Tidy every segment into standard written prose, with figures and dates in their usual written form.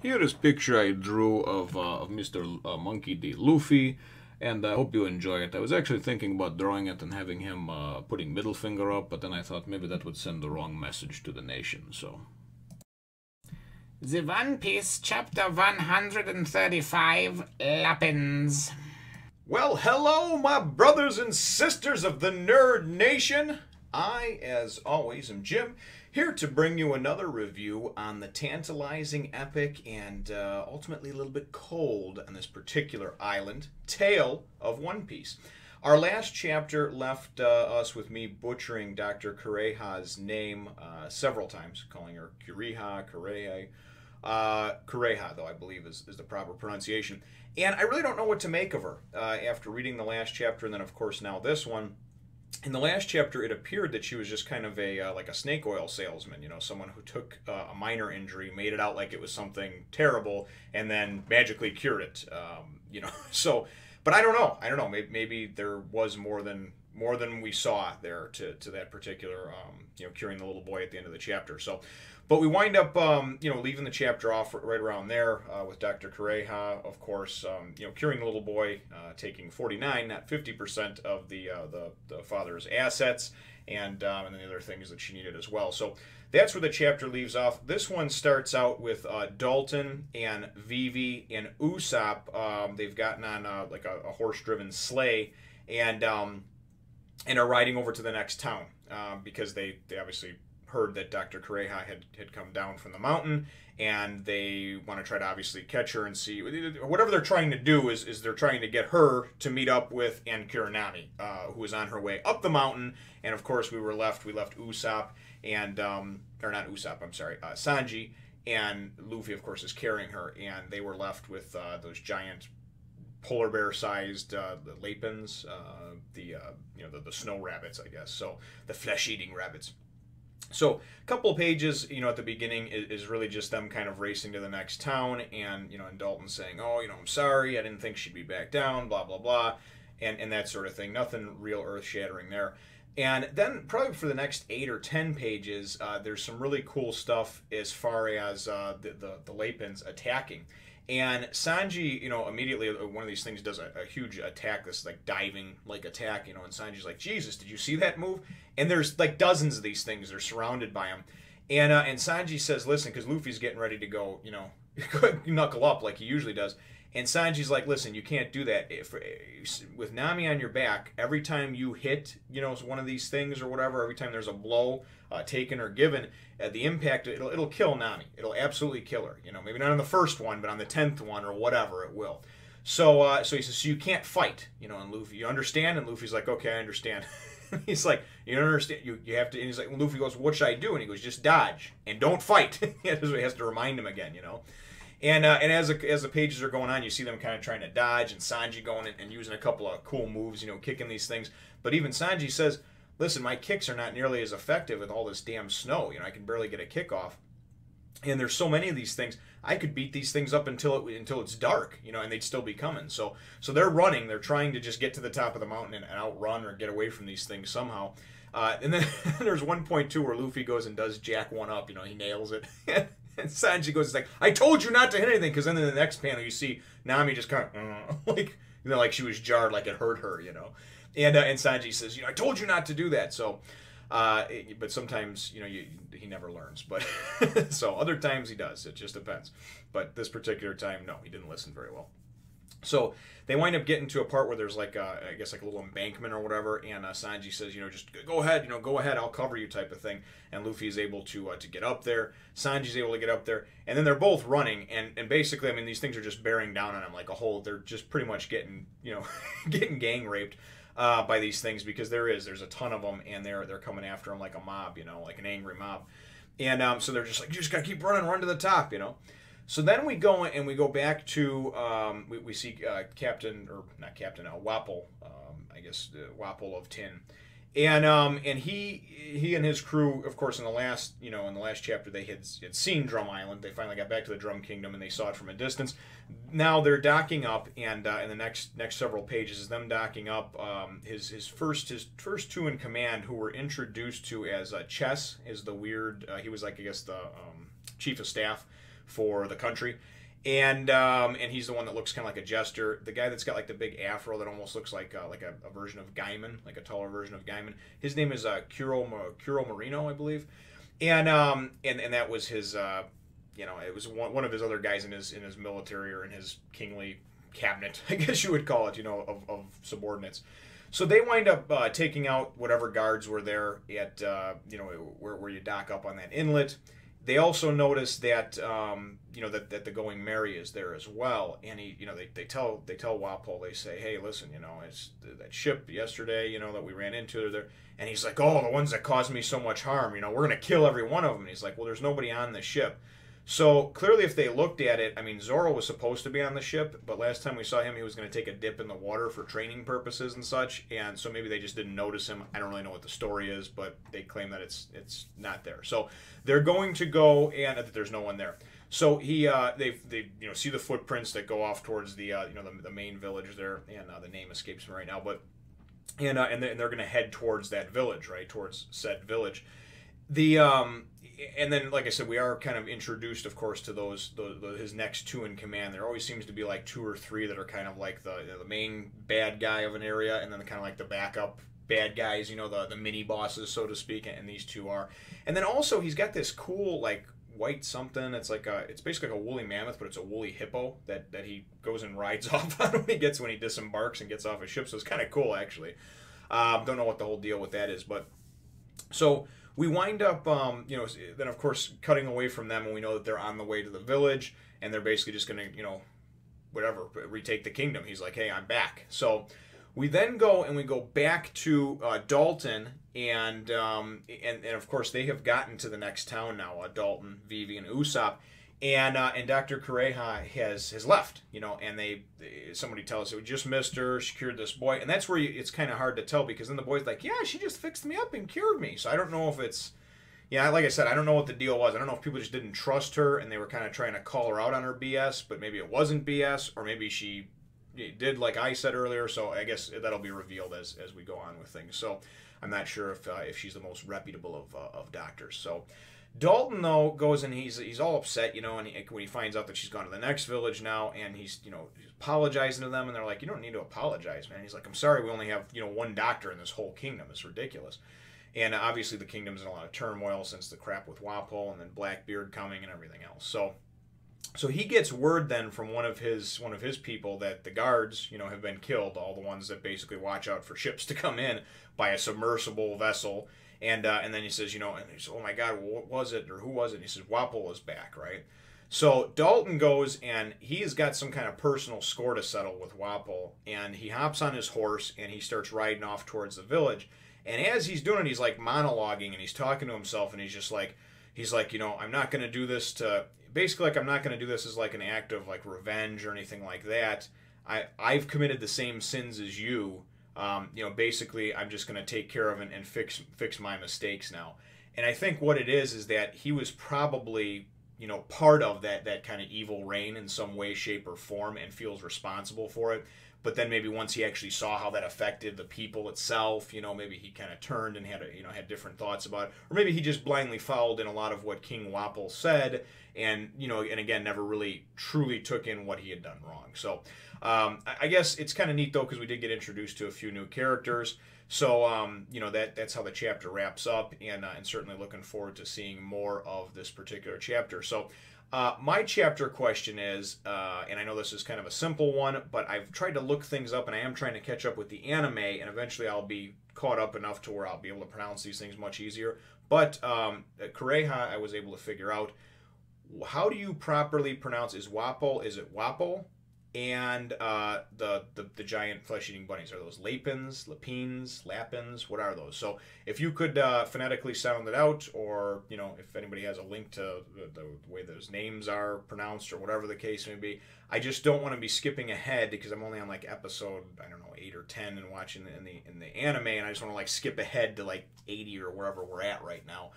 Here is picture I drew of Mr. Monkey D. Luffy, and I hope you enjoy it. I was actually thinking about drawing it and having him putting middle finger up, but then I thought maybe that would send the wrong message to the nation, so... The One Piece, Chapter 135, Lapins. Well, hello, my brothers and sisters of the Nerd Nation. I, as always, am Jim, here to bring you another review on the tantalizing, epic, and ultimately a little bit cold on this particular island, Tale of One Piece. Our last chapter left us with me butchering Dr. Kureha's name several times, calling her Kureha, Kureha. Kureha, though, I believe is the proper pronunciation. And I really don't know what to make of her after reading the last chapter and then, of course, now this one. In the last chapter, it appeared that she was just kind of a like a snake oil salesman, you know, someone who took a minor injury, made it out like it was something terrible, and then magically cured it, you know. So, but I don't know. I don't know. Maybe there was more than we saw there to that particular, you know, curing the little boy at the end of the chapter. So, but we wind up, you know, leaving the chapter off right around there with Dr. Kureha, of course, you know, curing the little boy, taking 49, not 50% of the father's assets, and then the other things that she needed as well. So that's where the chapter leaves off. This one starts out with Dalton and Vivi and Usopp. They've gotten on like a horse-driven sleigh, and are riding over to the next town because they obviously heard that Dr. Kureha had come down from the mountain, and they want to try to obviously catch her and see whatever they're trying to do is they're trying to get her to meet up with and cure Nami, who is on her way up the mountain. And of course we left Usopp and or not Usopp, I'm sorry, Sanji, and Luffy of course is carrying her, and they were left with those giant polar bear sized Lapins, you know, the snow rabbits, I guess, so the flesh eating rabbits. So a couple of pages, you know, at the beginning is really just them kind of racing to the next town, and, you know, and Dalton saying, oh, you know, I'm sorry, I didn't think she'd be back down, blah, blah, blah, and that sort of thing. Nothing real earth-shattering there. And then probably for the next 8 or 10 pages, there's some really cool stuff as far as the Lapins attacking. And Sanji, you know, immediately one of these things does a huge attack, this like diving like attack, you know, and Sanji's like, Jesus, did you see that move? And there's like dozens of these things. They're surrounded by him. And Sanji says, listen, because Luffy's getting ready to go, you know, knuckle up like he usually does. And Sanji's like, listen, you can't do that. With Nami on your back, every time you hit, you know, one of these things or whatever, every time there's a blow taken or given, the impact, it'll kill Nami. It'll absolutely kill her. You know, maybe not on the first one, but on the 10th one or whatever, it will. So so he says, so you can't fight, you know, and Luffy, you understand? And Luffy's like, okay, I understand. He's like, you don't understand, you have to, and he's like, well, Luffy goes, what should I do? And he goes, just dodge and don't fight. He has to remind him again, you know. And as the pages are going on, you see them kind of trying to dodge, and Sanji going and using a couple of cool moves, you know, kicking these things. But even Sanji says, listen, my kicks are not nearly as effective with all this damn snow. You know, I can barely get a kick off. And there's so many of these things, I could beat these things up until it's dark, you know, and they'd still be coming. So they're running. They're trying to just get to the top of the mountain and outrun or get away from these things somehow. And then there's one point, too, where Luffy goes and does jack one up. You know, he nails it. And Sanji goes, like, I told you not to hit anything. Because then in the next panel, you see Nami just kind of, like, you know, like she was jarred, like it hurt her, you know. And Sanji says, you know, I told you not to do that. So, but sometimes, you know, he never learns. But so other times he does. It just depends. But this particular time, no, he didn't listen very well. So they wind up getting to a part where there's like I guess like a little embankment or whatever, and Sanji says, you know, just go ahead, you know, go ahead, I'll cover you, type of thing. And Luffy is able to get up there. Sanji's able to get up there, and then they're both running, and basically, I mean, these things are just bearing down on them like a whole. They're just pretty much getting, you know, getting gang raped by these things, because there's a ton of them, and they're coming after them like a mob, you know, like an angry mob. And so they're just like, you just gotta keep running, run to the top, you know. So then we go back to we see Captain, or not Captain, Wapol, I guess Wapol of Tin, and he and his crew, of course, in the last chapter, they had seen Drum Island. They finally got back to the Drum Kingdom, and they saw it from a distance. Now they're docking up, and in the next several pages is them docking up. His first two in command, who were introduced to as Chess, is the weird. He was like, I guess, the chief of staff for the country. And he's the one that looks kind of like a jester. The guy that's got like the big afro that almost looks like a version of Gaiman, like a taller version of Gaiman. His name is Kuro Marino, I believe. And that was his it was one of his other guys in his military or in his kingly cabinet, I guess you would call it, of subordinates. So they wind up taking out whatever guards were there at where you dock up on that inlet. They also notice that that the Going Merry is there as well, and they tell Wapol, they say, hey, listen, it's that ship yesterday, that we ran into there, and he's like, oh, the ones that caused me so much harm, we're gonna kill every one of them. And he's like, well, there's nobody on the ship. So clearly, if they looked at it, I mean, Zoro was supposed to be on the ship, but last time we saw him, he was going to take a dip in the water for training purposes and such, and so maybe they just didn't notice him. I don't really know what the story is, but they claim that it's not there. So they're going to go, and that there's no one there. So they see the footprints that go off towards the the main village there, and the name escapes me right now, but and they're going to head towards that village, right, towards said village. And then, like I said, we are kind of introduced, of course, to those his next two in command. There always seems to be like two or three that are kind of like the main bad guy of an area, and then kind of like the backup bad guys, the mini bosses, so to speak. And these two are. And then also he's got this cool like white something. It's like it's basically like a woolly mammoth, but it's a woolly hippo that he goes and rides off on when he disembarks and gets off his ship. So it's kind of cool, actually. Don't know what the whole deal with that is, but so. We wind up, then of course cutting away from them, and we know that they're on the way to the village, and they're basically just going to, retake the kingdom. He's like, hey, I'm back. So we then go and we go back to Dalton, and of course they have gotten to the next town now, Dalton, Vivi, and Usopp. And Dr. Kureha has left, and somebody tells us, we just missed her, she cured this boy. And that's where it's kind of hard to tell, because then the boy's like, yeah, she just fixed me up and cured me. So I don't know if it's, like I said, I don't know what the deal was. I don't know if people just didn't trust her and they were kind of trying to call her out on her BS, but maybe it wasn't BS, or maybe she did like I said earlier. So I guess that'll be revealed as we go on with things. So I'm not sure if she's the most reputable of doctors. So Dalton, though, goes and he's all upset, and when he finds out that she's gone to the next village now, and he's apologizing to them, and they're like, you don't need to apologize, man. He's like, I'm sorry, we only have one doctor in this whole kingdom. It's ridiculous. And obviously the kingdom's in a lot of turmoil since the crap with Wapol and then Blackbeard coming and everything else. So he gets word then from one of his people that the guards, have been killed, all the ones that basically watch out for ships to come in by a submersible vessel. And then he says, and he says, oh my God, what was it, or who was it? And he says, Wapol is back, right? So Dalton goes, and he's got some kind of personal score to settle with Wapol, and he hops on his horse, and he starts riding off towards the village. And as he's doing it, he's like monologuing, and he's talking to himself, and he's like, I'm not going to do this I'm not going to do this as like an act of like revenge or anything like that. I've committed the same sins as you. Basically, I'm just going to take care of it and fix my mistakes now. And I think what it is that he was probably, part of that kind of evil reign in some way, shape, or form, and feels responsible for it. But then maybe once he actually saw how that affected the people itself, maybe he kind of turned and had different thoughts about it. Or maybe he just blindly followed in a lot of what King Wapol said, and and again never really truly took in what he had done wrong. So I guess it's kind of neat though, because we did get introduced to a few new characters. So that's how the chapter wraps up, and certainly looking forward to seeing more of this particular chapter. So my chapter question is, and I know this is kind of a simple one, but I've tried to look things up, and I am trying to catch up with the anime, and eventually I'll be caught up enough to where I'll be able to pronounce these things much easier. But Kureha, I was able to figure out, how do you properly pronounce, is it Wapol? And the giant flesh-eating bunnies, are those Lapins, Lapins? What are those? So if you could phonetically sound it out, or if anybody has a link to the way those names are pronounced, or whatever the case may be, I just don't want to be skipping ahead, because I'm only on like episode 8 or 10 and watching in the anime, and I just want to like skip ahead to like 80 or wherever we're at right now.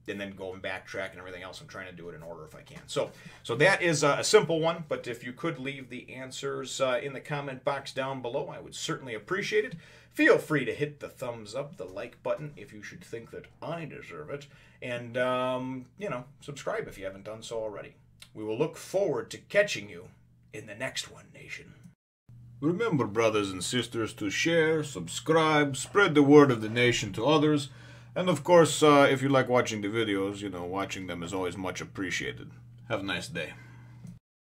and then go and backtrack and everything else. I'm trying to do it in order if I can. So that is a simple one, but if you could leave the answers in the comment box down below, I would certainly appreciate it. Feel free to hit the thumbs up, the like button if you should think that I deserve it, and, you know, subscribe if you haven't done so already. We will look forward to catching you in the next one, Nation. Remember, brothers and sisters, to share, subscribe, spread the word of the nation to others. And of course, if you like watching the videos, you know, watching them is always much appreciated. Have a nice day.